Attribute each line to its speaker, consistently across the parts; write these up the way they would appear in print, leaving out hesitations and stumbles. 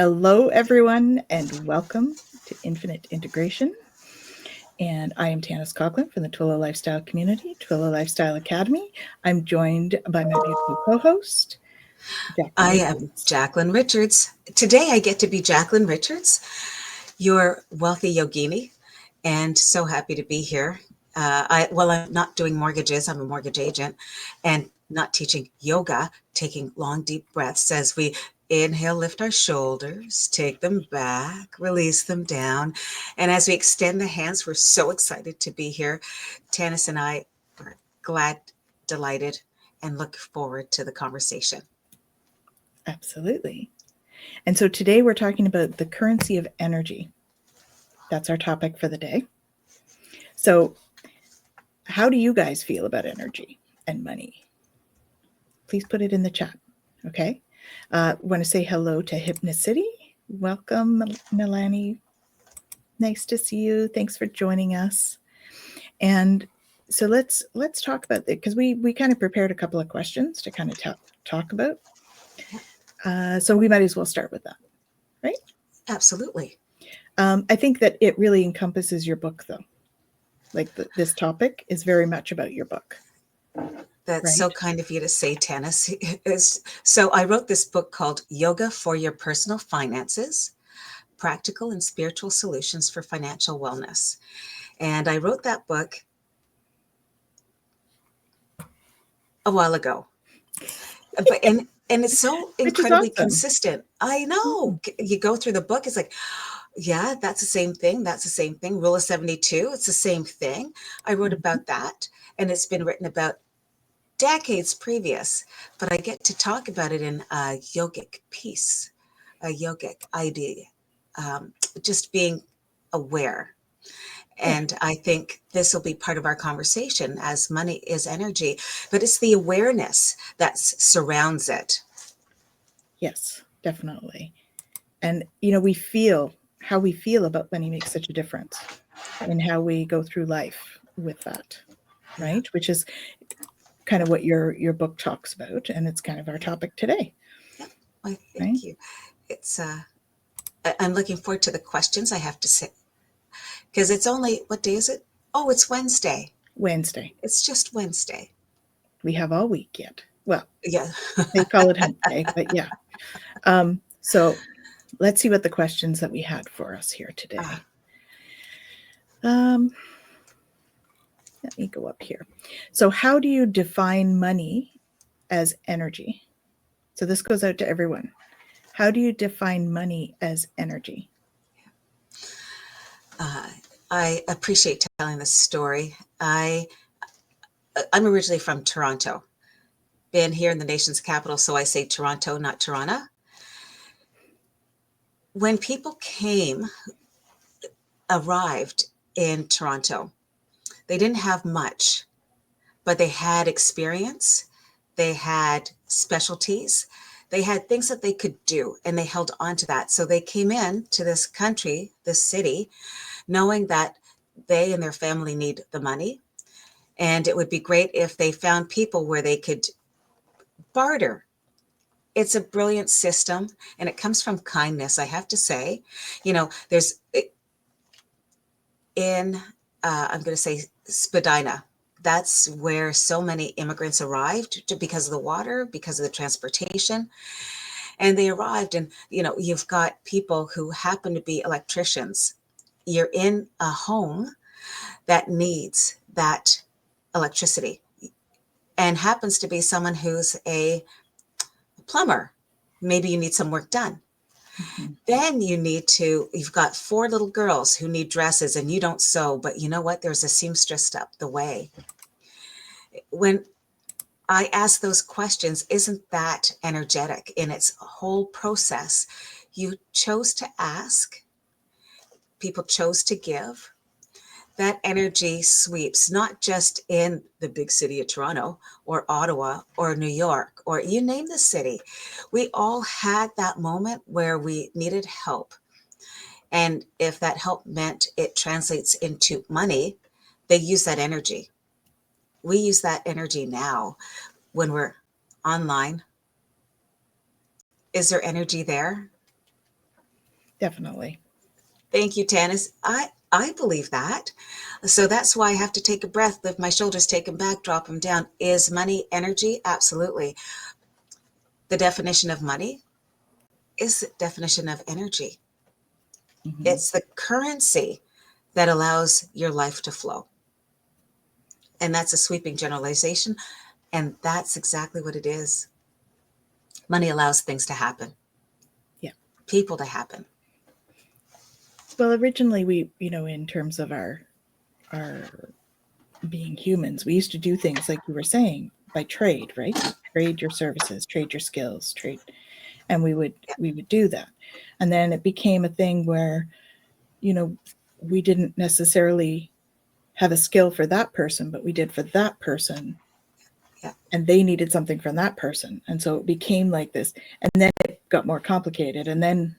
Speaker 1: Hello, everyone, and welcome to Infinite Integration. And I am Tanys Coughlan from the Twillo Lifestyle Community, Twillo Lifestyle Academy. I'm joined by my beautiful co-host, Jacqueline
Speaker 2: I
Speaker 1: Richards.
Speaker 2: am Jacqueline Richards. Today I get to be Jacqueline Richards, your wealthy yogini, and so happy to be here. I'm not doing mortgages, I'm a mortgage agent, and not teaching yoga, taking long, deep breaths as we inhale, lift our shoulders, take them back, release them down. And as we extend the hands, we're so excited to be here. Tanys and I are glad, delighted, and look forward to the conversation.
Speaker 1: Absolutely. And so today we're talking about the currency of energy. That's our topic for the day. So, how do you guys feel about energy and money? Please put it in the chat. Okay. Want to say hello to Hypnocity. Welcome, Milani. Nice to see you. Thanks for joining us. And so let's talk about it, because we kind of prepared a couple of questions to kind of talk about. So we might as well start with that, right?
Speaker 2: Absolutely.
Speaker 1: I think that it really encompasses your book, though. Like this topic is very much about your book.
Speaker 2: That's
Speaker 1: right?
Speaker 2: so kind of you to say, Tanys. So I wrote this book called Yoga for Your Personal Finances, Practical and Spiritual Solutions for Financial Wellness. And I wrote that book a while ago. And it's so incredibly
Speaker 1: awesome.
Speaker 2: Consistent. I know. You go through the book, it's like, yeah, that's the same thing. That's the same thing. Rule of 72, it's the same thing. I wrote about that, and it's been written about decades previous, but I get to talk about it in a yogic piece, a yogic idea, just being aware. And I think this will be part of our conversation, as money is energy, but it's the awareness that surrounds it.
Speaker 1: Yes, definitely. And, how we feel about money makes such a difference in how we go through life with that, right? Which is kind of what your book talks about, and it's kind of our topic today.
Speaker 2: Yeah, well, thank you. It's I'm looking forward to the questions, I have to say, because it's only, what day is it? Oh, it's Wednesday.
Speaker 1: Wednesday.
Speaker 2: It's just Wednesday.
Speaker 1: We have all week yet. Well,
Speaker 2: yeah.
Speaker 1: They call it hump day, but yeah. So let's see what the questions that we had for us here today. Let me go up here. So how do you define money as energy? So this goes out to everyone. How do you define money as energy?
Speaker 2: I appreciate telling this story. I'm originally from Toronto. Been here in the nation's capital, so I say Toronto, not Toronto. When people arrived in Toronto, they didn't have much, but they had experience, they had specialties, they had things that they could do, and they held on to that. So they came in to this country, this city, knowing that they and their family need the money. And it would be great if they found people where they could barter. It's a brilliant system, and it comes from kindness, I have to say. There's I'm going to say Spadina. That's where so many immigrants arrived because of the water, because of the transportation. And they arrived, and, you've got people who happen to be electricians. You're in a home that needs that electricity and happens to be someone who's a plumber. Maybe you need some work done. Then you've got 4 little girls who need dresses, and you don't sew, but you know what? There's a seamstress up the way. When I ask those questions, isn't that energetic in its whole process? You chose to ask, people chose to give. That energy sweeps, not just in the big city of Toronto or Ottawa or New York, or you name the city. We all had that moment where we needed help. And if that help meant it translates into money, they use that energy. We use that energy now when we're online. Is there energy there?
Speaker 1: Definitely.
Speaker 2: Thank you, Tannis. I believe that. So that's why I have to take a breath, lift my shoulders, take them back, drop them down. Is money energy? Absolutely. The definition of money is the definition of energy.
Speaker 1: Hmm.
Speaker 2: It's the currency that allows your life to flow. And that's a sweeping generalization. And that's exactly what it is. Money allows things to happen,
Speaker 1: Yeah.
Speaker 2: people to happen.
Speaker 1: Well, originally we, in terms of our being humans, we used to do things like you were saying by trade, right? Trade your services, trade your skills, trade, and
Speaker 2: Yeah,
Speaker 1: we would do that. And then it became a thing where, you know, we didn't necessarily have a skill for that person, but we did for that person,
Speaker 2: yeah,
Speaker 1: and they needed something from that person. And so it became like this. And then it got more complicated. And then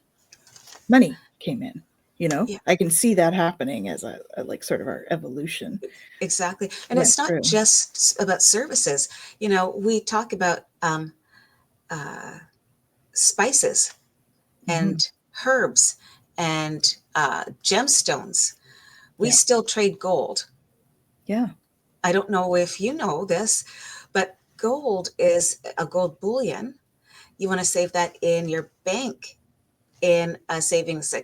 Speaker 1: money came in.
Speaker 2: yeah,
Speaker 1: I can see that happening as a like sort of our evolution
Speaker 2: exactly. And
Speaker 1: went
Speaker 2: it's not
Speaker 1: through.
Speaker 2: just about services. We talk about uh, spices
Speaker 1: Hmm.
Speaker 2: and herbs and gemstones. We
Speaker 1: Yeah.
Speaker 2: still trade gold.
Speaker 1: Yeah.
Speaker 2: I don't know if you know this, but gold is a gold bullion. You want to save that in your bank in a savings,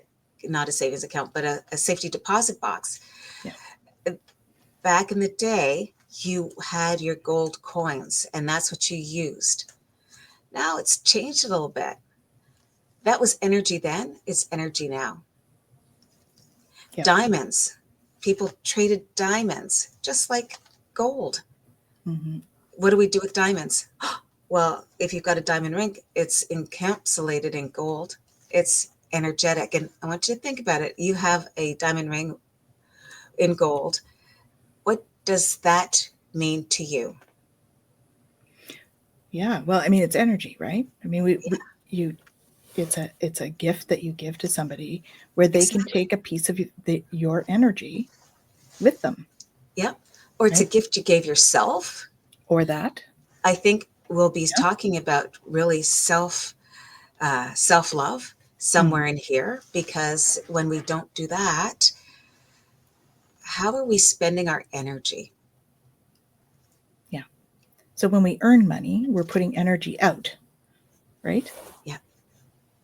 Speaker 2: not a savings account, but a safety deposit box.
Speaker 1: Yeah.
Speaker 2: Back in the day, you had your gold coins and that's what you used. Now it's changed a little bit. That was energy then, it's energy now.
Speaker 1: Yeah.
Speaker 2: Diamonds. People traded diamonds just like gold.
Speaker 1: Hmm.
Speaker 2: What do we do with diamonds? Well, if you've got a diamond ring, it's encapsulated in gold. It's energetic. And I want you to think about it. You have a diamond ring in gold. What does that mean to you?
Speaker 1: Yeah. Well, I mean, it's energy, right? I mean,
Speaker 2: Yeah,
Speaker 1: it's a gift that you give to somebody where they can
Speaker 2: exactly.
Speaker 1: take a piece of your energy with them,
Speaker 2: Yeah. Or it's a
Speaker 1: right?
Speaker 2: gift you gave yourself.
Speaker 1: Or that.
Speaker 2: I think we'll be
Speaker 1: Yeah.
Speaker 2: talking about really self love
Speaker 1: Mhm.
Speaker 2: somewhere in here, because when we don't do that, how are we spending our energy?
Speaker 1: Yeah. So when we earn money, we're putting energy out, right?
Speaker 2: Yeah,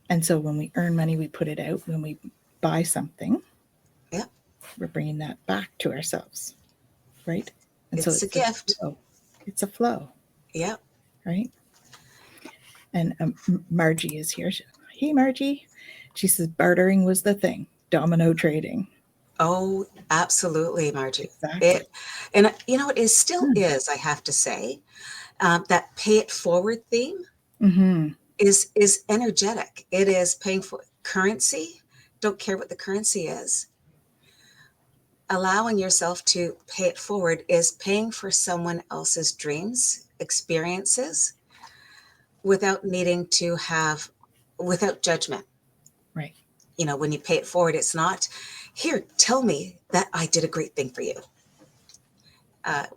Speaker 1: And so when we earn money, we put it out. When we buy something,
Speaker 2: yeah.
Speaker 1: we're bringing that back to ourselves, right? And so
Speaker 2: It's a
Speaker 1: it's this
Speaker 2: gift.
Speaker 1: flow. It's a flow,
Speaker 2: Yeah.
Speaker 1: right? And Margie is here. Hey, Margie. She says bartering was the thing, domino trading.
Speaker 2: Oh, absolutely, Margie.
Speaker 1: Exactly.
Speaker 2: It, and it still
Speaker 1: Hmm.
Speaker 2: is, I have to say, that pay it forward theme
Speaker 1: Mm-hmm.
Speaker 2: is energetic. It is paying for currency. Don't care what the currency is. Allowing yourself to pay it forward is paying for someone else's dreams, experiences, without needing to have, without judgment.
Speaker 1: Right.
Speaker 2: When you pay it forward, it's not, here, tell me that I did a great thing for you.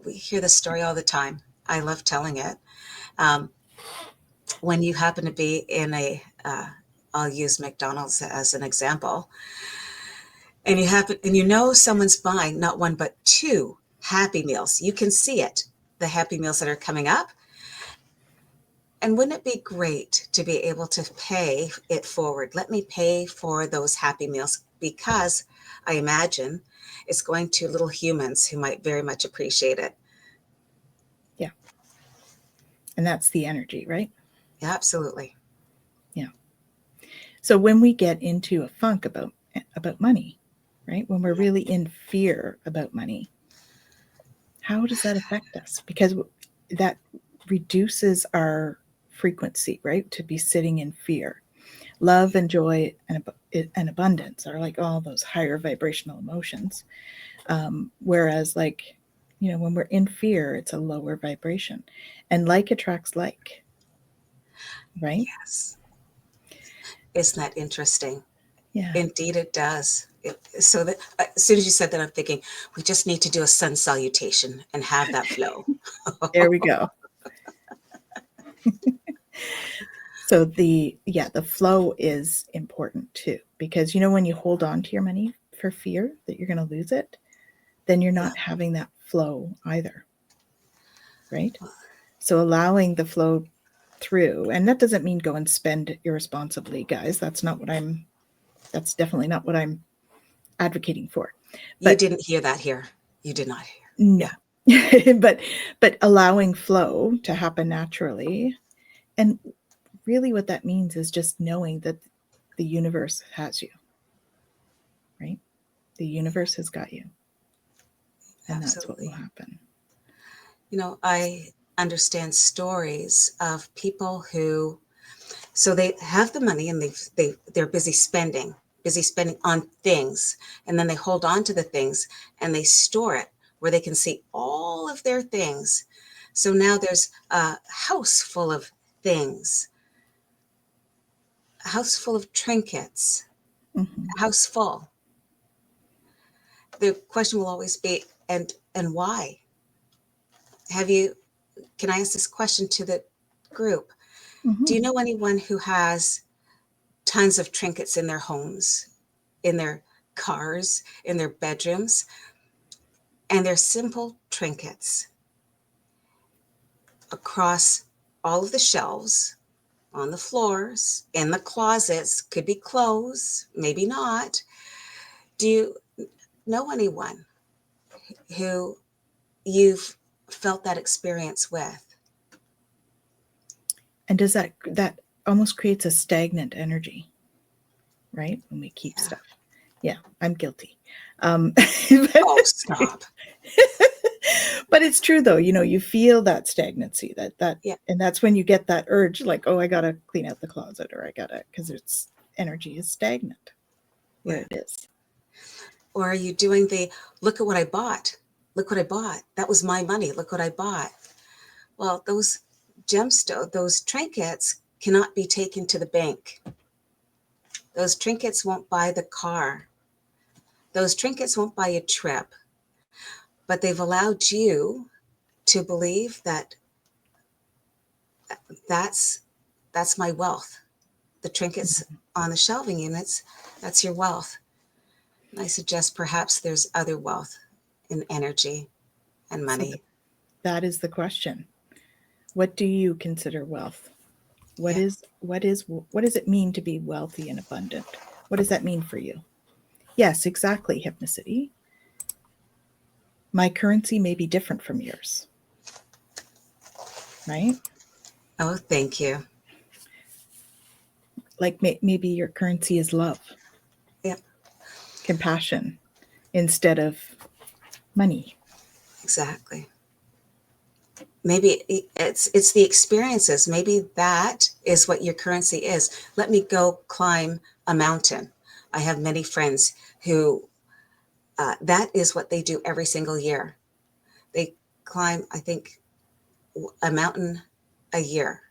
Speaker 2: We hear this story all the time. I love telling it. Um, when you happen to be in I'll use McDonald's as an example, and someone's buying not one but two Happy Meals. You can see it, the Happy Meals that are coming up. And wouldn't it be great to be able to pay it forward? Let me pay for those Happy Meals, because I imagine it's going to little humans who might very much appreciate it.
Speaker 1: Yeah. And that's the energy, right?
Speaker 2: Yeah, absolutely.
Speaker 1: Yeah. So when we get into a funk about money, right? When we're
Speaker 2: Yeah.
Speaker 1: really in fear about money, how does that affect us? Because that reduces our frequency, right? To be sitting in fear. Love and joy and abundance are like all those higher vibrational emotions. Whereas, like, when we're in fear, it's a lower vibration. And like attracts like, right?
Speaker 2: Yes. Isn't that interesting?
Speaker 1: Yeah.
Speaker 2: Indeed, it does. So that as soon as you said that, I'm thinking we just need to do a sun salutation and have that flow.
Speaker 1: There we go. So the flow is important too. because when you hold on to your money for fear that you're going to lose it, then you're not
Speaker 2: Yeah.
Speaker 1: having that flow either, right? So allowing the flow through, and that doesn't mean go and spend irresponsibly, guys. That's definitely not what I'm advocating for.
Speaker 2: You
Speaker 1: But
Speaker 2: didn't hear that here. You did not hear.
Speaker 1: no.
Speaker 2: Yeah.
Speaker 1: but allowing flow to happen naturally. And really what that means is just knowing that the universe has you, right? The universe has got you. And that's what will
Speaker 2: Absolutely.
Speaker 1: happen.
Speaker 2: I understand stories of people who, so they have the money and they're busy spending on things, and then they hold on to the things and they store it where they can see all of their things. So now there's a house full of things, a house full of trinkets,
Speaker 1: Mm-hmm.
Speaker 2: a house full. The question will always be, and why? Can I ask this question to the group?
Speaker 1: Mm-hmm.
Speaker 2: Do you know anyone who has tons of trinkets in their homes, in their cars, in their bedrooms? And they're simple trinkets across all of the shelves, on the floors, in the closets, could be clothes, maybe not. Do you know anyone who you've felt that experience with?
Speaker 1: And does that almost creates a stagnant energy, right? When we keep
Speaker 2: Yeah.
Speaker 1: stuff. Yeah, I'm guilty.
Speaker 2: Oh, stop.
Speaker 1: But it's true though, you feel that stagnancy, that
Speaker 2: Yeah.
Speaker 1: and that's when you get that urge, like, oh, I gotta clean out the closet, or I gotta, because it's energy is stagnant where
Speaker 2: Yeah.
Speaker 1: it is.
Speaker 2: Or are you doing the, look at what I bought? Look what I bought. That was my money. Look what I bought. Well, those those trinkets cannot be taken to the bank. Those trinkets won't buy the car. Those trinkets won't buy a trip. But they've allowed you to believe that that's that's my wealth. The trinkets on the shelving units, that's your wealth. And I suggest perhaps there's other wealth in energy and
Speaker 1: So
Speaker 2: money.
Speaker 1: that is the question. What do you consider wealth? What
Speaker 2: Yeah.
Speaker 1: is what does it mean to be wealthy and abundant? What does that mean for you? Yes, exactly, Hypnicity. My currency may be different from yours, right?
Speaker 2: Oh, thank you.
Speaker 1: Like maybe your currency is love,
Speaker 2: Yeah,
Speaker 1: compassion, instead of money.
Speaker 2: exactly. Maybe it's the experiences. Maybe that is what your currency is. Let me go climb a mountain. I have many friends who that is what they do every single year. They climb, I think, a mountain a year,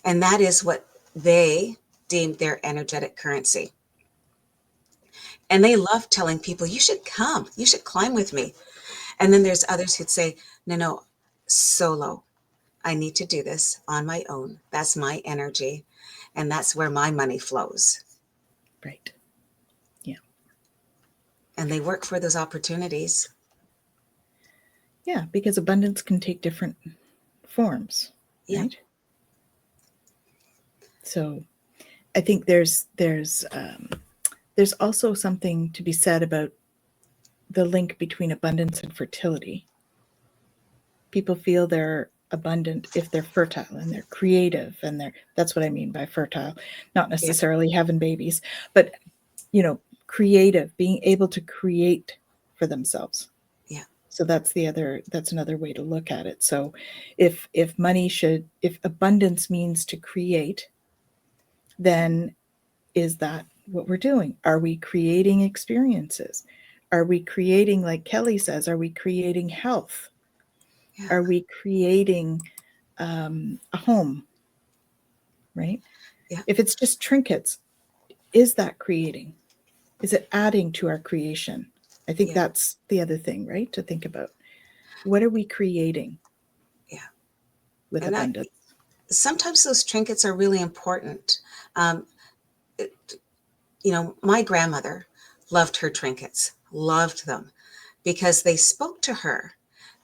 Speaker 2: and that is what they deem their energetic currency. And they love telling people, you should come, you should climb with me. And then there's others who'd say, no, no, solo. I need to do this on my own. That's my energy. And that's where my money flows.
Speaker 1: Right. Yeah.
Speaker 2: And they work for those opportunities.
Speaker 1: Yeah, because abundance can take different forms,
Speaker 2: Yeah.
Speaker 1: right? So I think there's also something to be said about the link between abundance and fertility. People feel they're abundant if they're fertile and they're creative, and that's what I mean by fertile, not
Speaker 2: Yeah.
Speaker 1: necessarily having babies, but creative, being able to create for themselves.
Speaker 2: Yeah.
Speaker 1: So that's another way to look at it. So if abundance means to create, then is that what we're doing? Are we creating experiences? Are we creating, like Kelly says, are we creating health?
Speaker 2: Yeah.
Speaker 1: Are we creating a home? Right?
Speaker 2: Yeah.
Speaker 1: If it's just trinkets, is that creating? Is it adding to our creation? I think
Speaker 2: Yeah.
Speaker 1: that's the other thing, right? To think about. What are we creating
Speaker 2: Yeah.
Speaker 1: with
Speaker 2: And
Speaker 1: abundance?
Speaker 2: sometimes those trinkets are really important. Um, my grandmother loved her trinkets, loved them because they spoke to her.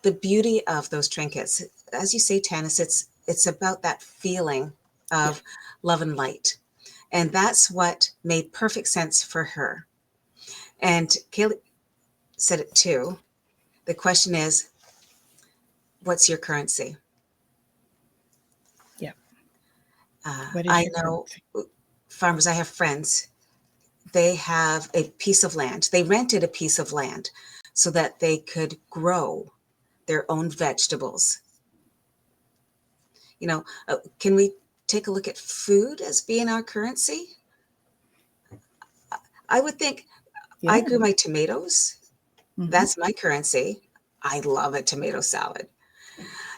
Speaker 2: The beauty of those trinkets, as you say, Tanis, it's about that feeling
Speaker 1: Yeah.
Speaker 2: of love and light. And that's what made perfect sense for her. And Kaylee said it too. The question is, what's your currency?
Speaker 1: Yeah. What is
Speaker 2: I
Speaker 1: your
Speaker 2: know
Speaker 1: currency?
Speaker 2: farmers, I have friends, they have a piece of land. They rented a piece of land so that they could grow their own vegetables. Can we take a look at food as being our currency? I would think I
Speaker 1: Yeah.
Speaker 2: grew my tomatoes.
Speaker 1: Mm-hmm.
Speaker 2: That's my currency. I love a tomato salad.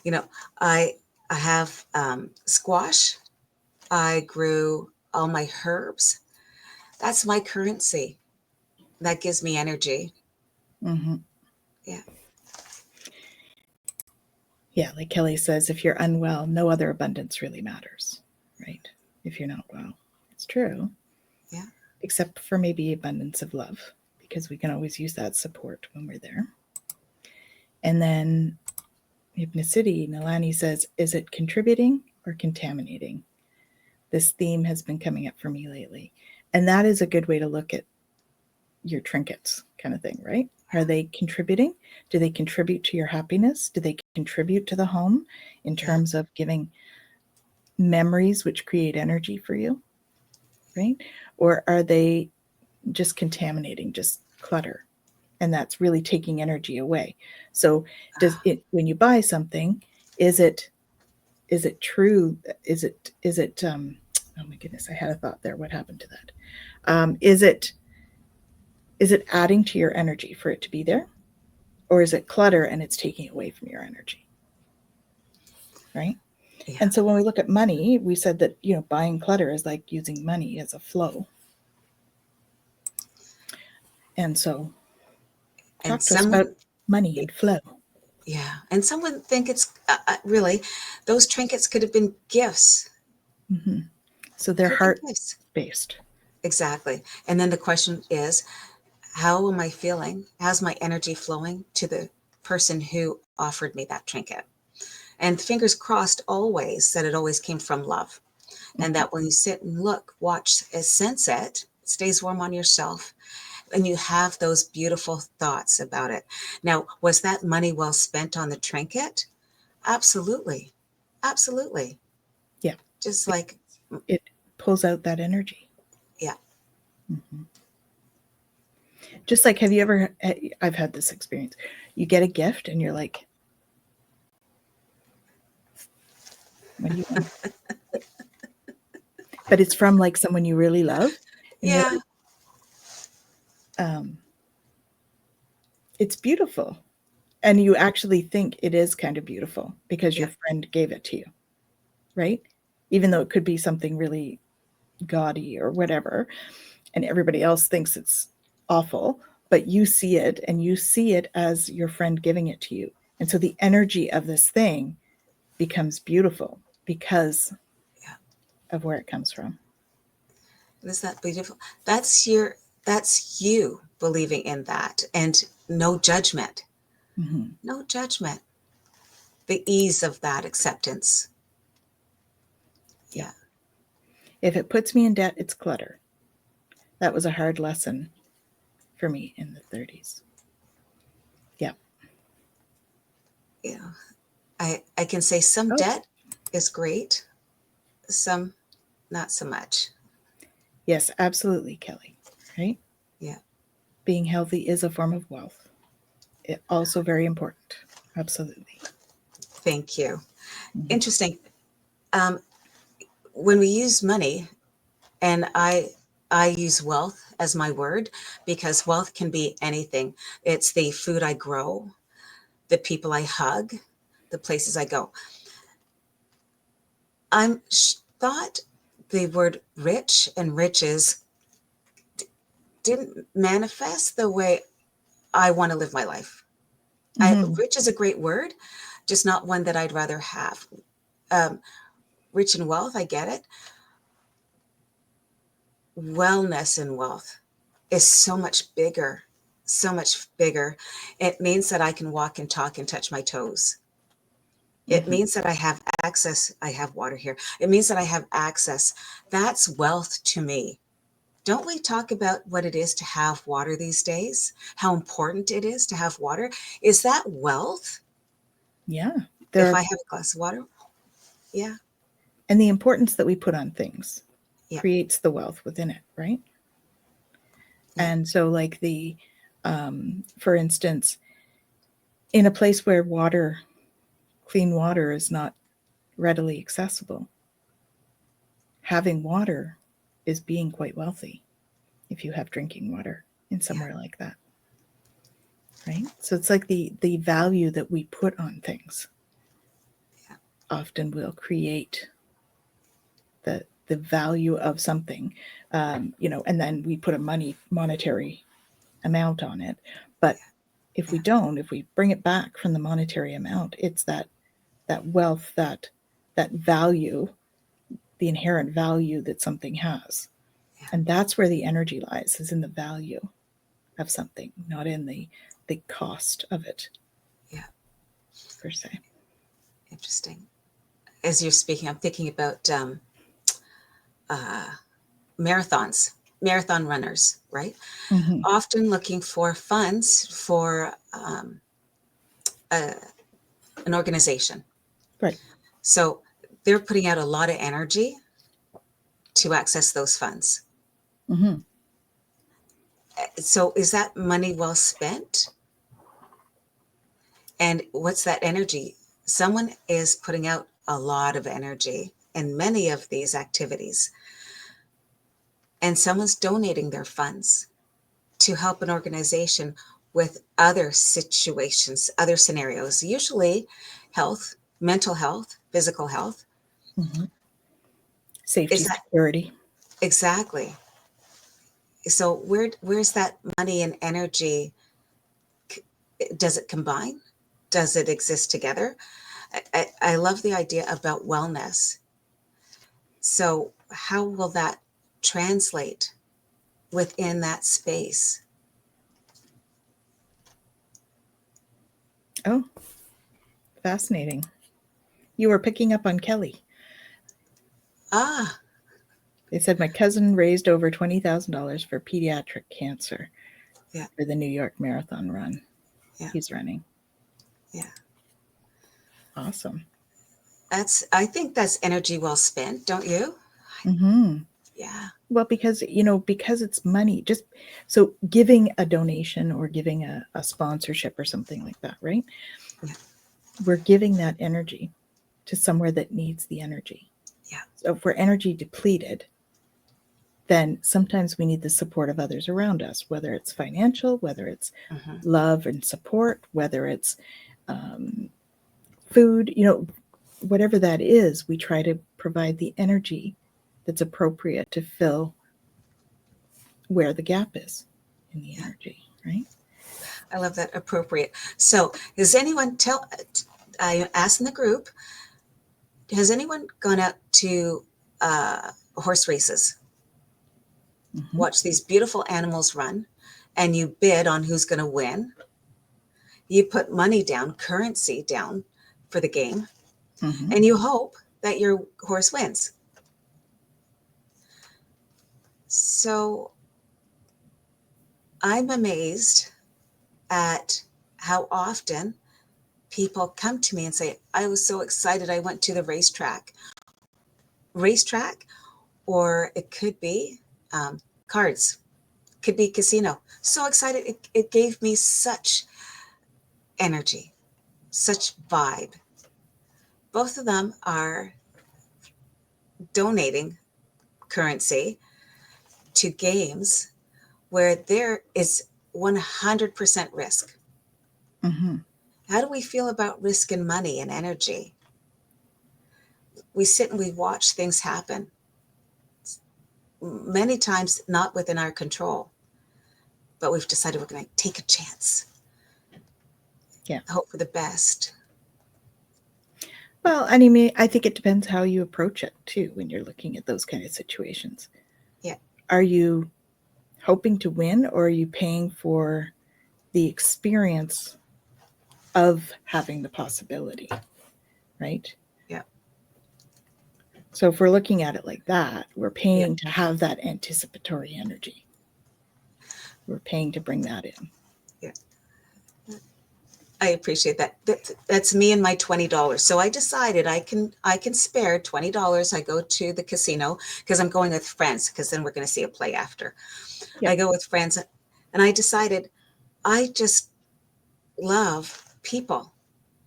Speaker 2: You know, I I have squash. I grew all my herbs. That's my currency. That gives me energy.
Speaker 1: Mm-hmm.
Speaker 2: Yeah.
Speaker 1: Yeah. Like Kelly says, if you're unwell, no other abundance really matters, right? If you're not well, it's true,
Speaker 2: Yeah.
Speaker 1: except for maybe abundance of love, because we can always use that support when we're there. And then Hypnicity, Nalani says, is it contributing or contaminating? This theme has been coming up for me lately. And that is a good way to look at your trinkets, kind of thing, right? Are they contributing? Do they contribute to your happiness? Do they contribute to the home in
Speaker 2: Yeah.
Speaker 1: terms of giving memories which create energy for you, right? Or are they just contaminating, just clutter? And that's really taking energy away. So does it, when you buy something, is it true? Oh my goodness, I had a thought there. What happened to that? Is it adding to your energy for it to be there? Or is it clutter and it's taking away from your energy? Right?
Speaker 2: Yeah.
Speaker 1: And so when we look at money, we said that, buying clutter is like using money as a flow. And so
Speaker 2: And
Speaker 1: talk to us about
Speaker 2: someone,
Speaker 1: money and flow.
Speaker 2: yeah. And someone think it's really, those trinkets could have been gifts.
Speaker 1: Hmm. So they're
Speaker 2: Could have been
Speaker 1: heart
Speaker 2: gifts.
Speaker 1: based.
Speaker 2: Exactly. And then the question is, how am I feeling? How's my energy flowing to the person who offered me that trinket? And fingers crossed always that it always came from love. And that when you sit and look, watch, sense it, stays warm on yourself, and you have those beautiful thoughts about it. Now, was that money well spent on the trinket? Absolutely. Absolutely.
Speaker 1: Yeah.
Speaker 2: Just
Speaker 1: It,
Speaker 2: like,
Speaker 1: it pulls out that energy.
Speaker 2: yeah.
Speaker 1: Hmm. Just like, have you ever, I've had this experience. You get a gift and you're like, what do you want? But it's from like someone you really love. And you're
Speaker 2: Yeah.
Speaker 1: like, it's beautiful. And you actually think it is kind of beautiful because
Speaker 2: Yeah.
Speaker 1: your friend gave it to you, right? Even though it could be something really gaudy or whatever, and everybody else thinks it's awful, but you see it and you see it as your friend giving it to you. And so the energy of this thing becomes beautiful because
Speaker 2: Yeah.
Speaker 1: of where it comes from.
Speaker 2: Isn't that beautiful? That's you believing in that and no judgment.
Speaker 1: Hmm.
Speaker 2: No judgment. The ease of that acceptance.
Speaker 1: Yeah.
Speaker 2: Yeah.
Speaker 1: If it puts me in debt, it's clutter. That was a hard lesson for me in the 30s. Yeah.
Speaker 2: Yeah. I can say some
Speaker 1: Oh,
Speaker 2: debt is great, some not so much.
Speaker 1: yes, absolutely, Kelly. Right?
Speaker 2: Yeah.
Speaker 1: Being healthy is a form of wealth. It also very important. Absolutely.
Speaker 2: Thank you.
Speaker 1: Hmm.
Speaker 2: Interesting. Um, when we use money, and I use wealth as my word because wealth can be anything. It's the food I grow, the people I hug, the places I go. I'm thought the word rich and riches didn't manifest the way I want to live my life.
Speaker 1: Hmm.
Speaker 2: Rich is a great word, just not one that I'd rather have. Um, Rich in wealth, I get it. wellness and wealth is so much bigger, so much bigger. It means that I can walk and talk and touch my toes. It
Speaker 1: Mhm.
Speaker 2: means that I have access. I have water here. It means that I have access. That's wealth to me. Don't we talk about what it is to have water these days? How important it is to have water? Is that wealth?
Speaker 1: Yeah.
Speaker 2: If
Speaker 1: There
Speaker 2: I
Speaker 1: are,
Speaker 2: have a glass of water? Yeah.
Speaker 1: and the importance that we put on things
Speaker 2: Yeah.
Speaker 1: creates the wealth within it, right?
Speaker 2: Yeah.
Speaker 1: And so, like for instance, in a place where clean water is not readily accessible, having water is being quite wealthy if you have drinking water in
Speaker 2: Yeah.
Speaker 1: somewhere like that, right? So it's like the value that we put on things
Speaker 2: Yeah.
Speaker 1: often will create the value of something, and then we put a monetary amount on it. But if
Speaker 2: Yeah.
Speaker 1: if we bring it back from the monetary amount, it's that wealth, that value, the inherent value that something has.
Speaker 2: Yeah.
Speaker 1: And that's where the energy lies, is in the value of something, not in the cost of it
Speaker 2: Yeah.
Speaker 1: per se.
Speaker 2: Interesting. As you're speaking, I'm thinking about uh, marathon runners, right?
Speaker 1: Hmm.
Speaker 2: Often looking for funds for a, an organization.
Speaker 1: Right.
Speaker 2: So they're putting out a lot of energy to access those funds.
Speaker 1: Hmm.
Speaker 2: So is that money well spent? And what's that energy? Someone is putting out a lot of energy in many of these activities, and someone's donating their funds to help an organization with other situations, other scenarios, usually health, mental health, physical health.
Speaker 1: Hmm.
Speaker 2: Is
Speaker 1: Safety,
Speaker 2: that
Speaker 1: security.
Speaker 2: exactly? So where's that money and energy? Does it combine? Does it exist together? I love the idea about wellness. So how will that translate within that space?
Speaker 1: Oh, fascinating. You were picking up on Kelly.
Speaker 2: Ah,
Speaker 1: They said my cousin raised over $20,000 for pediatric cancer
Speaker 2: yeah,
Speaker 1: for the New York Marathon run
Speaker 2: yeah,
Speaker 1: he's running.
Speaker 2: yeah.
Speaker 1: Awesome.
Speaker 2: I think that's energy well spent, don't you?
Speaker 1: Hmm.
Speaker 2: Yeah,
Speaker 1: Well, because it's money, just so giving a donation or giving a sponsorship or something like that, right?
Speaker 2: yeah,
Speaker 1: We're giving that energy to somewhere that needs the energy.
Speaker 2: yeah.
Speaker 1: So if we're energy depleted, then sometimes we need the support of others around us, whether it's financial, whether it's
Speaker 2: Hmm.
Speaker 1: love and support, whether it's um, food, whatever that is, we try to provide the energy that's appropriate to fill where the gap is in the
Speaker 2: Yeah.
Speaker 1: energy, right?
Speaker 2: I love that appropriate. So, does anyone tell? I asked in the group, has anyone gone out to horse races,
Speaker 1: Hmm.
Speaker 2: watch these beautiful animals run, and you bid on who's going to win? You put money down, currency down for the game,
Speaker 1: Hmm.
Speaker 2: and you hope that your horse wins. So, I'm amazed at how often people come to me and say, I was so excited I went to the racetrack, or it could be cards, could be casino. So excited. It gave me such energy, such vibe. Both of them are donating currency to games where there is 100% risk.
Speaker 1: Hmm.
Speaker 2: How do we feel about risk and money and energy? We sit and we watch things happen, many times not within our control, but we've decided we're going to take a chance,
Speaker 1: Yeah.
Speaker 2: hope for the best.
Speaker 1: Well, I mean, I think it depends how you approach it too when you're looking at those kind of situations.
Speaker 2: Yeah.
Speaker 1: are you hoping to win, or are you paying for the experience of having the possibility, right?
Speaker 2: Yeah.
Speaker 1: So if we're looking at it like that, we're paying
Speaker 2: Yeah.
Speaker 1: to have that anticipatory energy. We're paying to bring that in.
Speaker 2: Yeah. I appreciate that. That's me and my $20. So I decided I can spare $20. I go to the casino because I'm going with friends, because then we're going to see a play after.
Speaker 1: Yep.
Speaker 2: I go with friends, and I decided I just love people,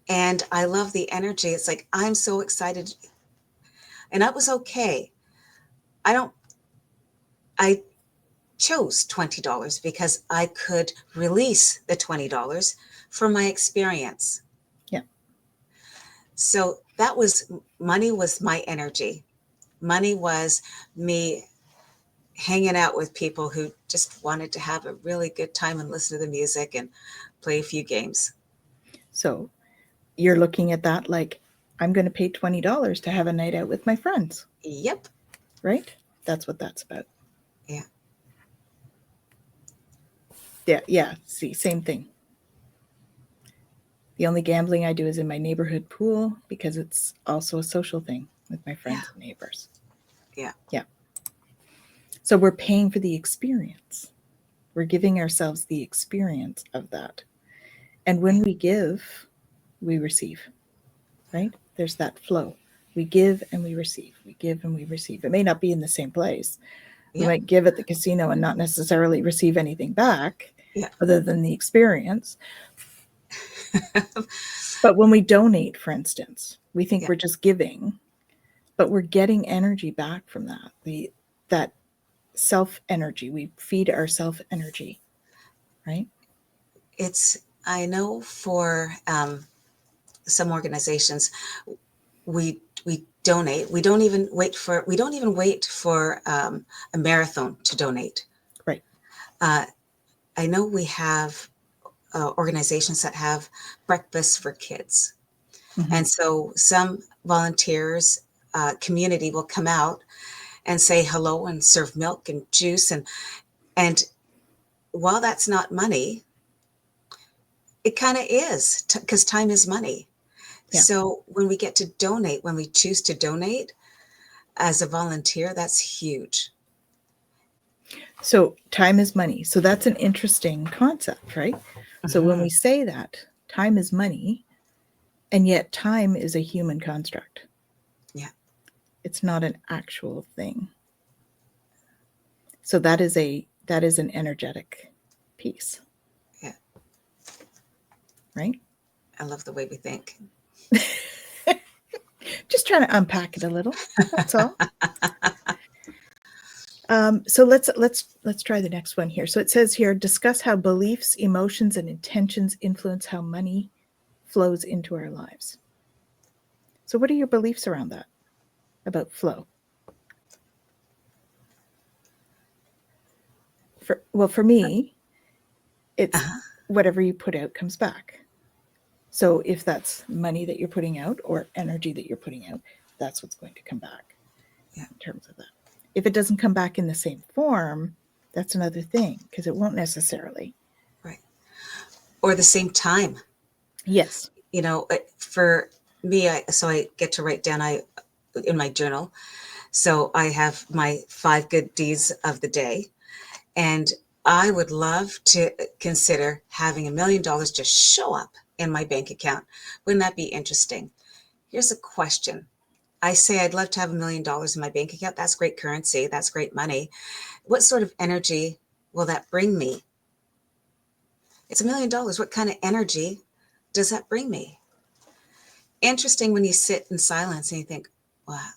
Speaker 2: and I love the energy. It's like, I'm so excited, and that was okay. I don't I chose $20 because I could release the $20 for my experience.
Speaker 1: Yeah.
Speaker 2: So that was, money was my energy. Money was me hanging out with people who just wanted to have a really good time and listen to the music and play a few games.
Speaker 1: So you're looking at that like, I'm going to pay $20 to have a night out with my friends.
Speaker 2: Yep.
Speaker 1: Right? That's what that's about.
Speaker 2: Yeah.
Speaker 1: Yeah. Yeah. See, same thing. The only gambling I do is in my neighborhood pool, because it's also a social thing with my friends and neighbors.
Speaker 2: Yeah.
Speaker 1: Yeah. So we're paying for the experience. We're giving ourselves the experience of that. And when we give, we receive, right? There's that flow. We give and we receive. We give and we receive. It may not be in the same place. We
Speaker 2: Yeah.
Speaker 1: might give at the casino and not necessarily receive anything back,
Speaker 2: Yeah.
Speaker 1: other than the experience. But when we donate, for instance, we think
Speaker 2: Yeah.
Speaker 1: we're just giving, but we're getting energy back from that. That self energy. We feed our self energy, right?
Speaker 2: I know for some organizations, we donate. We don't even wait for a marathon to donate.
Speaker 1: Right.
Speaker 2: I know we have organizations that have breakfast for kids.
Speaker 1: Mm-hmm.
Speaker 2: And so some volunteers, community will come out and say hello and serve milk and juice. And while that's not money, it kind of is, because time is money.
Speaker 1: Yeah.
Speaker 2: So when we get to donate, when we choose to donate as a volunteer, that's huge.
Speaker 1: So time is money. So that's an interesting concept, right? So when we say that time is money, and yet time is a human construct.
Speaker 2: Yeah.
Speaker 1: It's not an actual thing. So that is an energetic piece.
Speaker 2: Yeah.
Speaker 1: Right?
Speaker 2: I love the way we think.
Speaker 1: Just trying to unpack it a little. That's all. So let's try the next one here. So it says here, discuss how beliefs, emotions, and intentions influence how money flows into our lives. So what are your beliefs around that, about flow? For me, it's whatever you put out comes back. So if that's money that you're putting out or energy that you're putting out, that's what's going to come back.
Speaker 2: Yeah.
Speaker 1: In terms of that. If it doesn't come back in the same form, that's another thing, because it won't necessarily.
Speaker 2: Right. Or the same time.
Speaker 1: Yes.
Speaker 2: You know, for me, I get to write down in my journal. So I have my 5 good deeds of the day. And I would love to consider having $1 million just show up in my bank account. Wouldn't that be interesting? Here's a question. I say I'd love to have $1 million in my bank account. That's great currency. That's great money. What sort of energy will that bring me? It's $1 million. What kind of energy does that bring me? Interesting when you sit in silence and you think, well,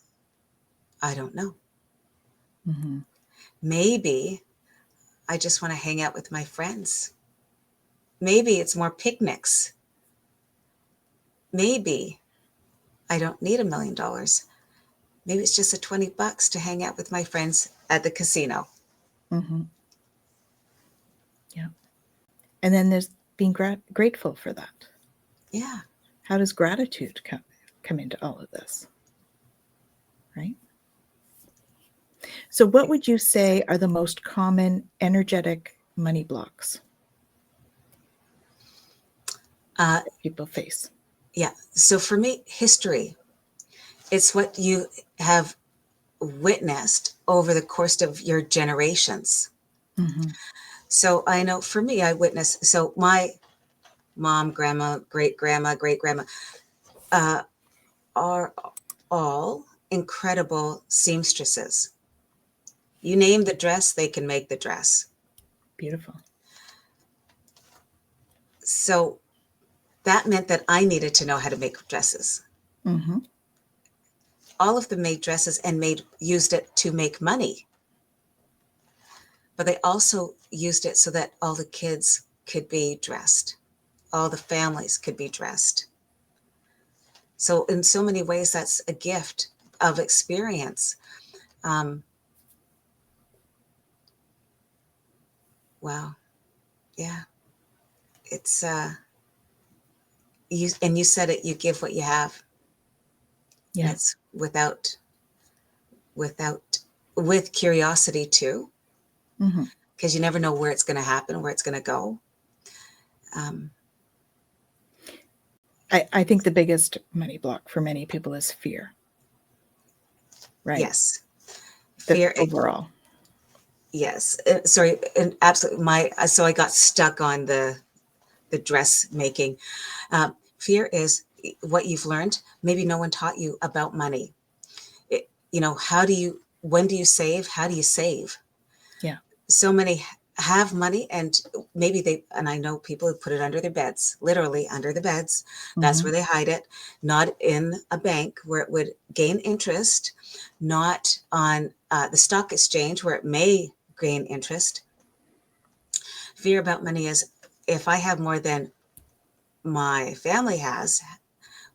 Speaker 2: I don't know.
Speaker 1: Mm-hmm.
Speaker 2: Maybe I just want to hang out with my friends. Maybe it's more picnics. Maybe I don't need $1 million. Maybe it's just a $20 to hang out with my friends at the casino.
Speaker 1: Mm-hmm. Yeah. And then there's being grateful for that.
Speaker 2: Yeah.
Speaker 1: How does gratitude come into all of this? Right? So, what would you say are the most common energetic money blocks
Speaker 2: Uh,
Speaker 1: that people face?
Speaker 2: yeah. So for me, history, it's what you have witnessed over the course of your generations.
Speaker 1: Mm-hmm.
Speaker 2: So I know for me, I witnessed, so my mom, grandma, great grandma uh, are all incredible seamstresses. You name the dress, they can make the dress.
Speaker 1: Beautiful.
Speaker 2: So that meant that I needed to know how to make dresses.
Speaker 1: Mm-hmm.
Speaker 2: All of them made dresses and used it to make money, but they also used it so that all the kids could be dressed, all the families could be dressed. So in so many ways, that's a gift of experience. Um, wow, yeah, it's you, and you said it. You give what you have, and
Speaker 1: Yeah.
Speaker 2: it's without with curiosity too,
Speaker 1: Mm-hmm.
Speaker 2: because you never know where it's going to happen, where it's going to go. Um,
Speaker 1: I think the biggest money block for many people is fear, right?
Speaker 2: yes,
Speaker 1: The
Speaker 2: fear.
Speaker 1: overall.
Speaker 2: Yes, sorry, and absolutely. So I got stuck on the dressmaking. Fear is what you've learned. Maybe no one taught you about money. When do you save? How do you save?
Speaker 1: Yeah.
Speaker 2: So many have money and and I know people who put it under their beds, literally under the beds. That's
Speaker 1: Mm-hmm.
Speaker 2: where they hide it, not in a bank where it would gain interest, not on the stock exchange where it may gain interest. Fear about money is, if I have more than my family has,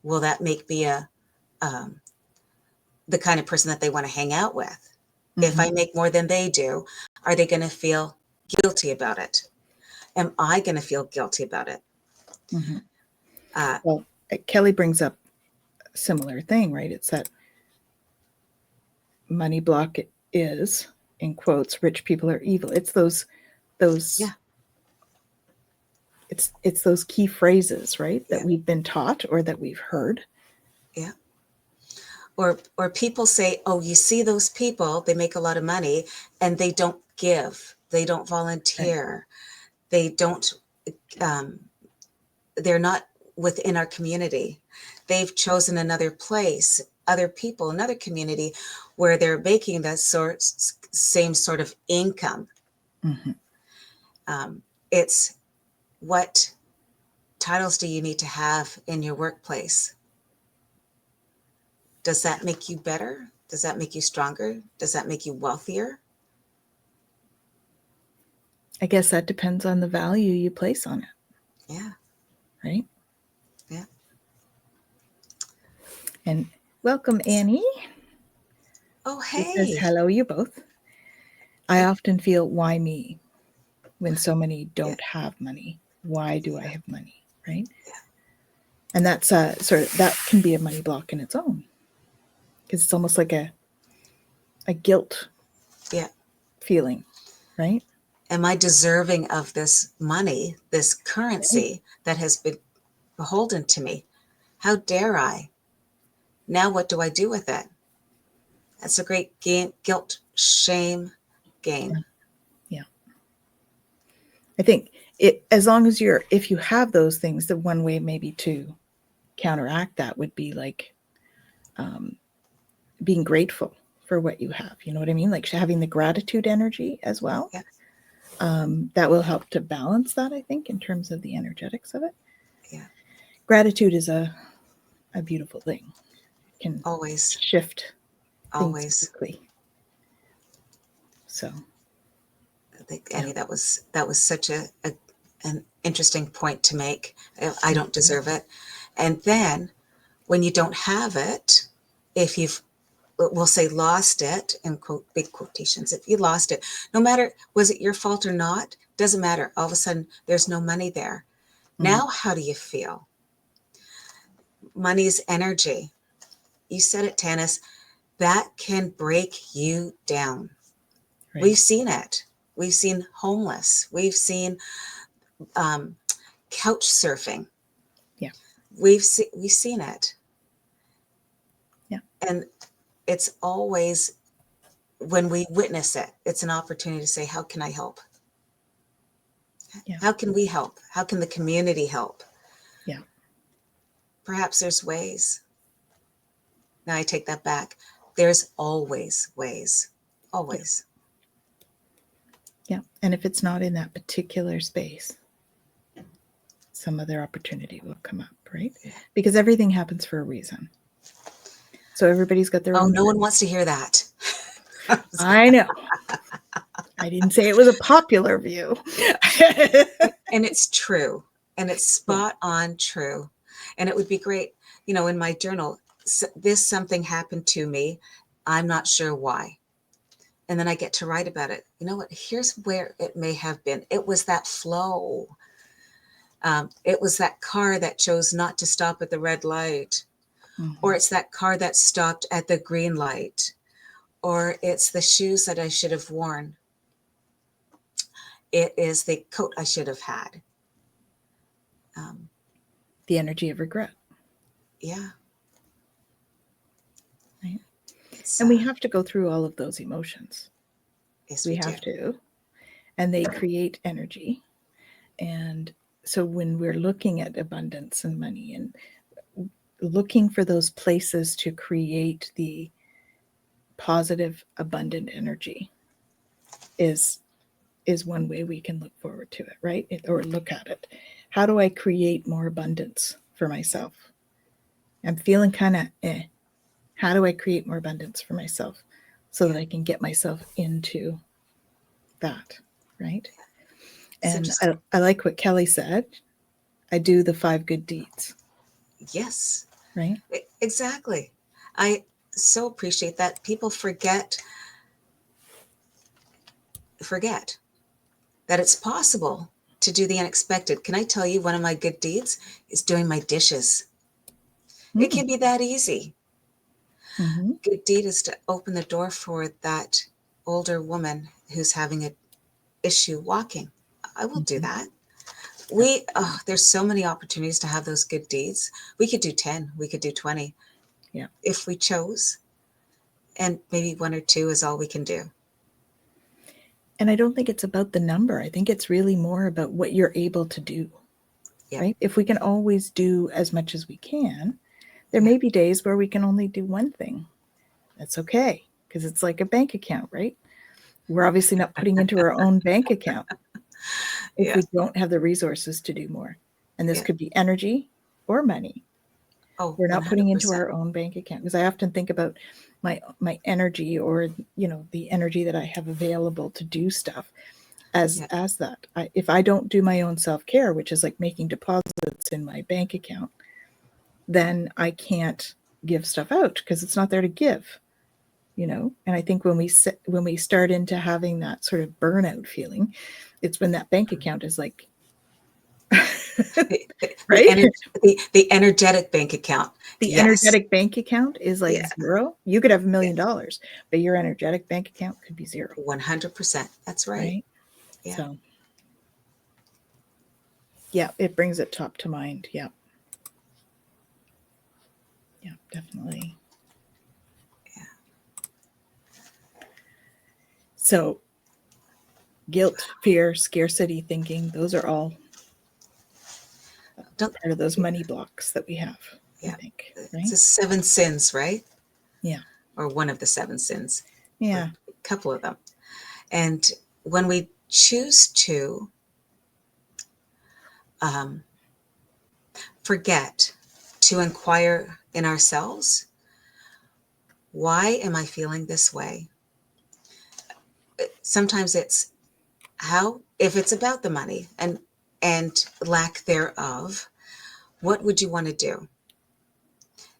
Speaker 2: will that make me um, the kind of person that they want to hang out with? If
Speaker 1: Mm-hmm.
Speaker 2: I make more than they do, are they going to feel guilty about it? Am I going to feel guilty about it?
Speaker 1: Mm-hmm.
Speaker 2: Uh,
Speaker 1: Well, Kelly brings up a similar thing, right? It's that money block is, in quotes, rich people are evil. It's those
Speaker 2: yeah,
Speaker 1: it's those key phrases, right? That
Speaker 2: yeah,
Speaker 1: we've been taught or that we've heard.
Speaker 2: yeah. Or people say, "Oh, you see those people? They make a lot of money, and they don't give. They don't
Speaker 1: Right.
Speaker 2: volunteer. They don't. Um, they're not within our community. They've chosen another place, other people, another community, where they're making that same sort of income."
Speaker 1: Mm-hmm.
Speaker 2: It's what titles do you need to have in your workplace? Does that make you better? Does that make you stronger? Does that make you wealthier?
Speaker 1: I guess that depends on the value you place on it,
Speaker 2: Yeah,
Speaker 1: right?
Speaker 2: yeah.
Speaker 1: And welcome, Annie.
Speaker 2: Oh,
Speaker 1: She says,
Speaker 2: hey.
Speaker 1: hello, you both. I
Speaker 2: Yeah,
Speaker 1: often feel, why me? When so many
Speaker 2: yeah,
Speaker 1: don't have money. Why do I
Speaker 2: yeah,
Speaker 1: have money? Right? And that's sort of, that can be a money block in its own, because it's almost like a guilt
Speaker 2: yeah.
Speaker 1: feeling, right?
Speaker 2: Am I deserving of this money, this
Speaker 1: Right.
Speaker 2: currency that has been beholden to me? How dare I? Now, what do I do with it? That's a great game, guilt, shame
Speaker 1: Yeah.
Speaker 2: game.
Speaker 1: Yeah. I think it, as long as if you have those things, the one way maybe to counteract that would be like um, being grateful for what you have. You know what I mean? Like having the gratitude energy as well.
Speaker 2: Yeah,
Speaker 1: That will help to balance that, I think, in terms of the energetics of it.
Speaker 2: yeah.
Speaker 1: Gratitude is a beautiful thing. It can
Speaker 2: Always,
Speaker 1: shift things
Speaker 2: always.
Speaker 1: quickly. So,
Speaker 2: I think,
Speaker 1: yeah.
Speaker 2: Annie, that was such an interesting point to make. I don't deserve it. And then when you don't have it, if you've, we'll say, lost it, in quote, big quotations, if you lost it, no matter was it your fault or not, doesn't matter. All of a sudden there's no money there.
Speaker 1: Mhm.
Speaker 2: Now how do you feel? Money is energy. You said it, Tanis. that can break you down.
Speaker 1: Right.
Speaker 2: We've seen it. We've seen homeless. We've seen um, couch surfing.
Speaker 1: Yeah.
Speaker 2: We've seen it.
Speaker 1: Yeah.
Speaker 2: And it's always, when we witness it, it's an opportunity to say, how can I help?
Speaker 1: Yeah.
Speaker 2: How can we help? How can the community help?
Speaker 1: Yeah.
Speaker 2: Perhaps there's ways. Now I take that back. There's always ways. Always.
Speaker 1: Yeah. And if it's not in that particular space, some other opportunity will come up, right? Because everything happens for a reason. So everybody's got their
Speaker 2: Oh,
Speaker 1: own.
Speaker 2: no one wants to hear that.
Speaker 1: I know. I didn't say it was a popular view.
Speaker 2: And it's true. And it's spot on true. And it would be great, in my journal, this something happened to me. I'm not sure why. And then I get to write about it. You know what? Here's where it may have been. It was that flow. It was that car that chose not to stop at the red light. Or it's that car that stopped at the green light. Or it's the shoes that I should have worn. It is the coat I should have had.
Speaker 1: The energy of regret.
Speaker 2: Yeah.
Speaker 1: Right. And we have to go through all of those emotions.
Speaker 2: Yes,
Speaker 1: we
Speaker 2: do.
Speaker 1: have to. And they create energy. And so when we're looking at abundance and money and looking for those places to create the positive, abundant energy is one way we can look forward to it, right? Or look at it. How do I create more abundance for myself? I'm feeling kind of How do I create more abundance for myself so that I can get myself into that, right? And I like what Kelly said. I do the 5 good deeds.
Speaker 2: Yes.
Speaker 1: Right?
Speaker 2: Exactly. I so appreciate that. People forget that it's possible to do the unexpected. Can I tell you, one of my good deeds is doing my dishes. It can be that easy. Good deed is to open the door for that older woman who's having an issue walking. I will do that. There's so many opportunities to have those good deeds. We could do 10, we could do 20.
Speaker 1: Yeah.
Speaker 2: If we chose, and maybe 1 or 2 is all we can do.
Speaker 1: And I don't think it's about the number. I think it's really more about what you're able to do. Yep. Right? If we can always do as much as we can, there may be days where we can only do one thing. That's okay, because it's like a bank account, right? We're obviously not putting into our own bank account if we don't have the resources to do more. And this could be energy or money.
Speaker 2: Oh,
Speaker 1: we're not
Speaker 2: 100%.
Speaker 1: Putting into our own bank account, because I often think about my energy, or the energy that I have available to do stuff as that. If I don't do my own self-care, which is like making deposits in my bank account, then I can't give stuff out because it's not there to give. And I think when we start into having that sort of burnout feeling, it's when that bank account is like right?
Speaker 2: The energetic bank account.
Speaker 1: The energetic bank account is like zero. You could have $1 million, but your energetic bank account could be zero.
Speaker 2: 100%. That's right.
Speaker 1: Yeah. So, yeah, it brings it top to mind. Yeah. Yeah, definitely. Yeah. So, guilt, fear, scarcity thinking, those are all part of those money blocks that we have. I think, right?
Speaker 2: It's the 7 sins, right?
Speaker 1: Yeah.
Speaker 2: Or one of the 7 sins.
Speaker 1: Yeah.
Speaker 2: A couple of them. And when we choose to forget to inquire in ourselves, why am I feeling this way? Sometimes it's if it's about the money and lack thereof, what would you want to do?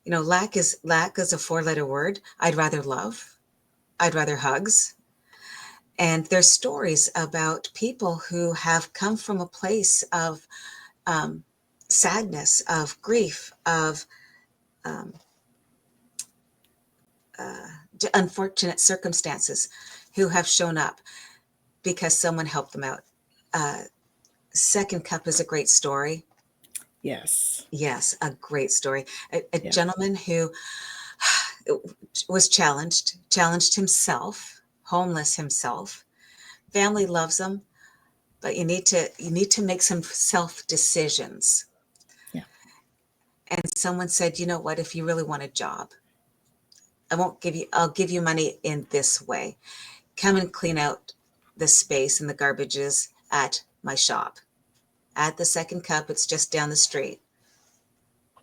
Speaker 2: Lack is a 4-letter word. I'd rather love. I'd rather hugs. And there's stories about people who have come from a place of sadness, of grief, of unfortunate circumstances who have shown up because someone helped them out. Second cup is a great story.
Speaker 1: Yes.
Speaker 2: Yes, a great story. A
Speaker 1: Yeah.
Speaker 2: gentleman who was challenged himself, homeless himself. Family loves him, but you need to make some self decisions.
Speaker 1: Yeah.
Speaker 2: And someone said, you know what, if you really want a job, I'll give you money in this way. Come and clean out the space and the garbages at my shop. At the Second Cup, it's just down the street.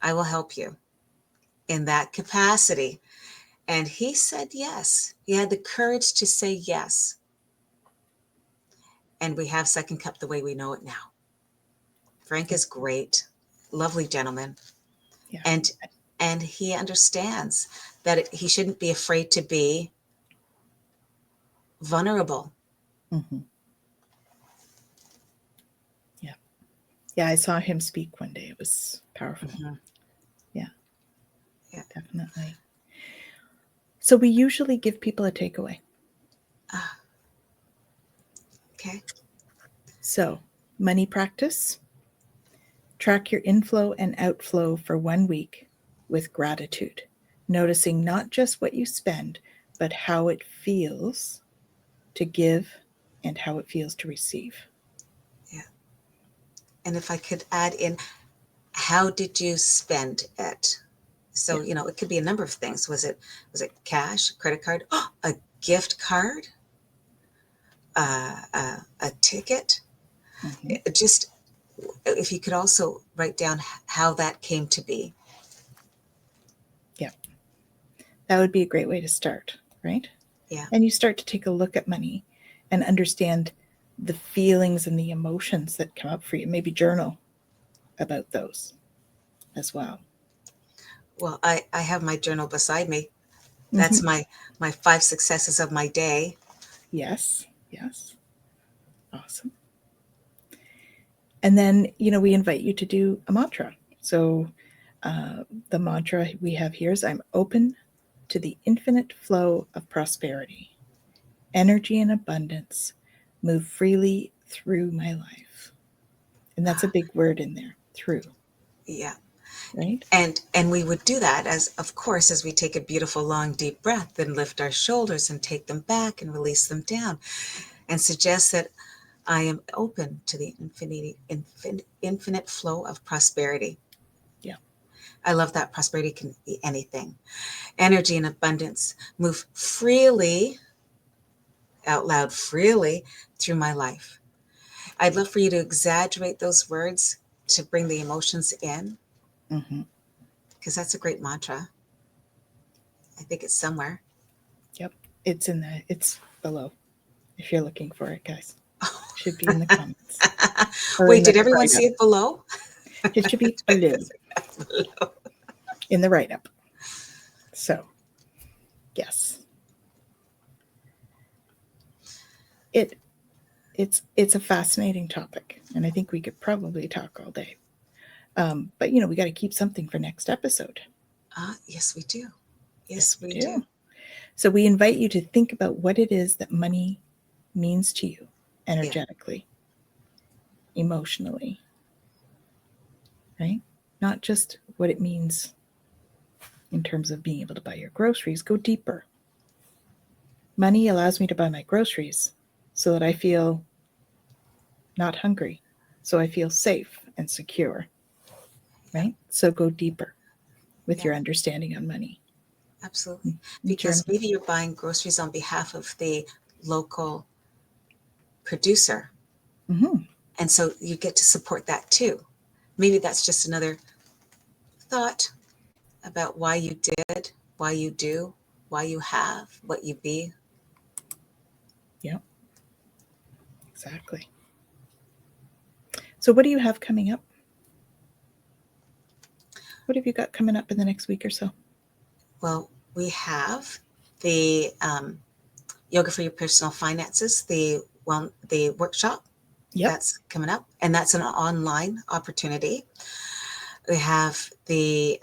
Speaker 2: I will help you in that capacity. And he said yes. He had the courage to say yes. And we have Second Cup the way we know it now. Frank is great, lovely gentleman.
Speaker 1: Yeah.
Speaker 2: And he understands that he shouldn't be afraid to be vulnerable.
Speaker 1: Mm-hmm. Yeah. Yeah. I saw him speak one day. It was powerful.
Speaker 2: Mm-hmm.
Speaker 1: Yeah.
Speaker 2: Yeah.
Speaker 1: Definitely. So we usually give people a takeaway.
Speaker 2: Okay.
Speaker 1: So, money practice. Track your inflow and outflow for 1 week with gratitude, noticing not just what you spend, but how it feels to give and how it feels to receive.
Speaker 2: Yeah. And if I could add in, how did you spend it? So,
Speaker 1: Yeah.
Speaker 2: it could be a number of things. Was it cash, credit card, a gift card, a ticket?
Speaker 1: Mm-hmm.
Speaker 2: Just if you could also write down how that came to be.
Speaker 1: Yeah. That would be a great way to start, right?
Speaker 2: Yeah.
Speaker 1: And you start to take a look at money and understand the feelings and the emotions that come up for you. Maybe journal about those as well.
Speaker 2: Well, I have my journal beside me. That's
Speaker 1: Mm-hmm.
Speaker 2: my 5 successes of my day.
Speaker 1: Yes. Yes. Awesome. And then, we invite you to do a mantra. So the mantra we have here is I'm open to the infinite flow of prosperity, energy, and abundance move freely through my life. And that's a big word in there, through,
Speaker 2: Yeah.
Speaker 1: right?
Speaker 2: And we would do that as, of course, as we take a beautiful long deep breath and lift our shoulders and take them back and release them down and suggest that I am open to the infinite flow of prosperity.
Speaker 1: Yeah.
Speaker 2: I love that. Prosperity can be anything. Energy and abundance move freely, out loud, freely through my life. I'd love for you to exaggerate those words to bring the emotions in,
Speaker 1: Mm-hmm.
Speaker 2: because that's a great mantra. I think it's somewhere.
Speaker 1: Yep. It's below if you're looking for it, guys. It should be in the comments or in
Speaker 2: Wait,
Speaker 1: the
Speaker 2: did everyone
Speaker 1: write
Speaker 2: see
Speaker 1: up.
Speaker 2: it below?
Speaker 1: It should be below in the write up. So, yes. It's a fascinating topic, and I think we could probably talk all day. But we got to keep something for next episode.
Speaker 2: Yes, we do.
Speaker 1: Yes,
Speaker 2: Yes,
Speaker 1: we
Speaker 2: we
Speaker 1: do.
Speaker 2: do.
Speaker 1: So we invite you to think about what it is that money means to you
Speaker 2: Yeah.
Speaker 1: energetically, emotionally, right? Not just what it means in terms of being able to buy your groceries. Go deeper. Money allows me to buy my groceries so that I feel not hungry, so I feel safe and secure, right? So go deeper with
Speaker 2: Yeah,
Speaker 1: your understanding on money.
Speaker 2: absolutely.
Speaker 1: Journal.
Speaker 2: Because maybe you're buying groceries on behalf of the local producer.
Speaker 1: Mm-hmm.
Speaker 2: And so you get to support that too. Maybe that's just another thought about why you did, why you do, why you have, what you be.
Speaker 1: Yeah, exactly. So what do you have coming up? What have you got coming up in the next week or so?
Speaker 2: Well, we have the Yoga for Your Personal Finances, the workshop
Speaker 1: Yep.
Speaker 2: that's coming up, and that's an online opportunity. We have the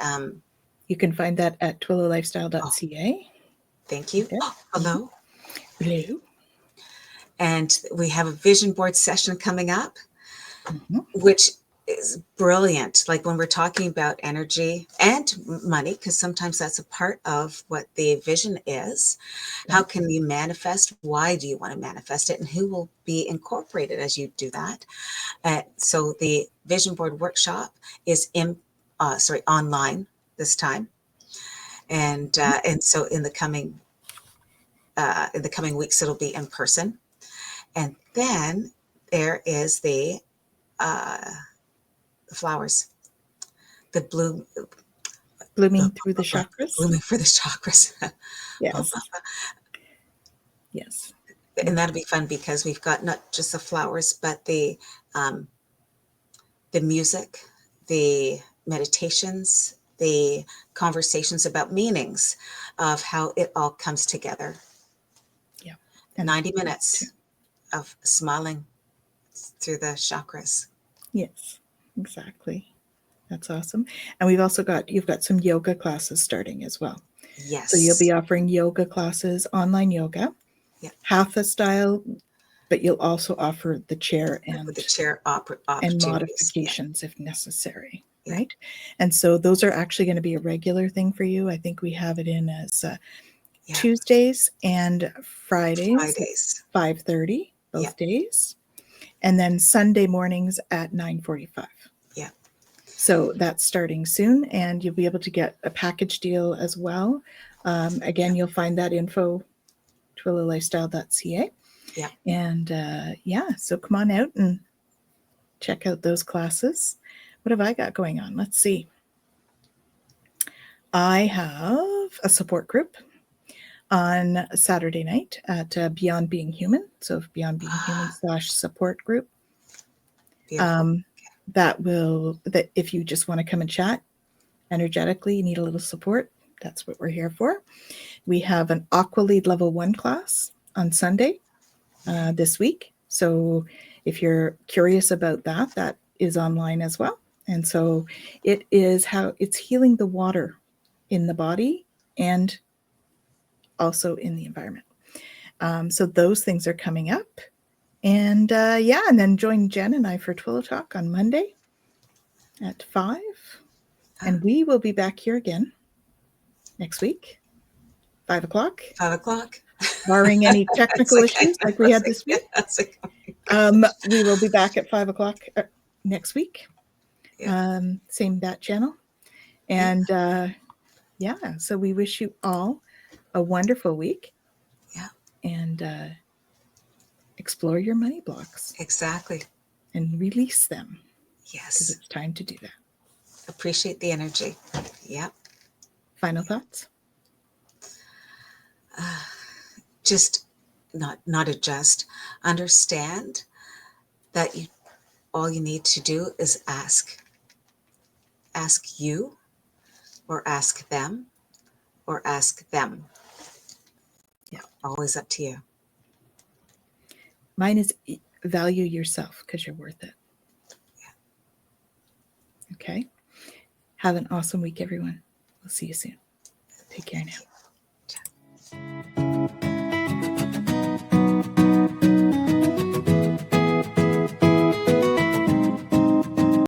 Speaker 1: You can find that at
Speaker 2: oh,
Speaker 1: twillowlifestyle.ca.
Speaker 2: Thank you.
Speaker 1: Okay.
Speaker 2: Oh, hello.
Speaker 1: Hello.
Speaker 2: And we have a vision board session coming up,
Speaker 1: Mhm.
Speaker 2: which is brilliant. Like when we're talking about energy and money, because sometimes that's a part of what the vision is. How
Speaker 1: Right.
Speaker 2: can you manifest? Why do you want to manifest it? And who will be incorporated as you do that? So the vision board workshop is online this time. And so in the coming weeks, it'll be in person. And then there is uh, the flowers, the bloom,
Speaker 1: Blooming through the chakras.
Speaker 2: blooming for the chakras.
Speaker 1: Yes. Yes.
Speaker 2: And that'll be fun because we've got not just the flowers, but um, the music, the meditations, the conversations about meanings of how it all comes together.
Speaker 1: Yeah. And
Speaker 2: 90
Speaker 1: too.
Speaker 2: minutes of smiling through the chakras.
Speaker 1: Yes, exactly. That's awesome. And you've got some yoga classes starting as well. So you'll be
Speaker 2: Yes.
Speaker 1: offering yoga classes, online yoga,
Speaker 2: Yeah.
Speaker 1: hatha style, but you'll also offer the chair
Speaker 2: With the
Speaker 1: and
Speaker 2: chair opportunities. Yeah.
Speaker 1: modifications if necessary,
Speaker 2: Yeah.
Speaker 1: right? And so those are actually going to be a regular thing for you. I think we have it in as
Speaker 2: Yeah.
Speaker 1: Tuesdays and Fridays at
Speaker 2: Fridays.
Speaker 1: 5:30
Speaker 2: Yeah.
Speaker 1: both days, and then Sunday mornings at 9:45.
Speaker 2: Yeah.
Speaker 1: So that's starting soon, and you'll be able to get a package deal as well. Again, you'll find that info twillalifestyle.ca.
Speaker 2: Yeah.
Speaker 1: And yeah, so come on out and check out those classes. What have I got going on? Let's see. I have a support group on Saturday night at Beyond Being Human. So Beyond Being Human / support group.
Speaker 2: Beautiful.
Speaker 1: That if you just want to come and chat energetically, you need a little support. That's what we're here for. We have an Aqua Lead Level 1 class on Sunday this week. So if you're curious about that, that is online as well. And so it is how it's healing the water in the body and also in the environment. So those things are coming up. And yeah, and then join Jen and I for Twillo Talk on Monday at 5. And we will be back here again next week, 5 o'clock,
Speaker 2: 5 o'clock.
Speaker 1: barring any
Speaker 2: It's
Speaker 1: technical
Speaker 2: like,
Speaker 1: issues like we had this
Speaker 2: yeah,
Speaker 1: week.
Speaker 2: it's like,
Speaker 1: We will be back at 5 o'clock next week.
Speaker 2: yeah.
Speaker 1: Same bat channel. And yeah, so we wish you all a wonderful week.
Speaker 2: Yeah.
Speaker 1: And explore your money blocks
Speaker 2: Exactly.
Speaker 1: and release them because
Speaker 2: Yes.
Speaker 1: it's time to do that.
Speaker 2: Appreciate the energy. Yeah.
Speaker 1: Final thoughts?
Speaker 2: Just not adjust. Understand that all you need to do is ask. Ask you, or ask them, or ask them.
Speaker 1: Yeah.
Speaker 2: Always up to you.
Speaker 1: Mine is value yourself because you're worth it.
Speaker 2: Yeah.
Speaker 1: Okay. Have an awesome week, everyone. We'll see you soon. Take care now.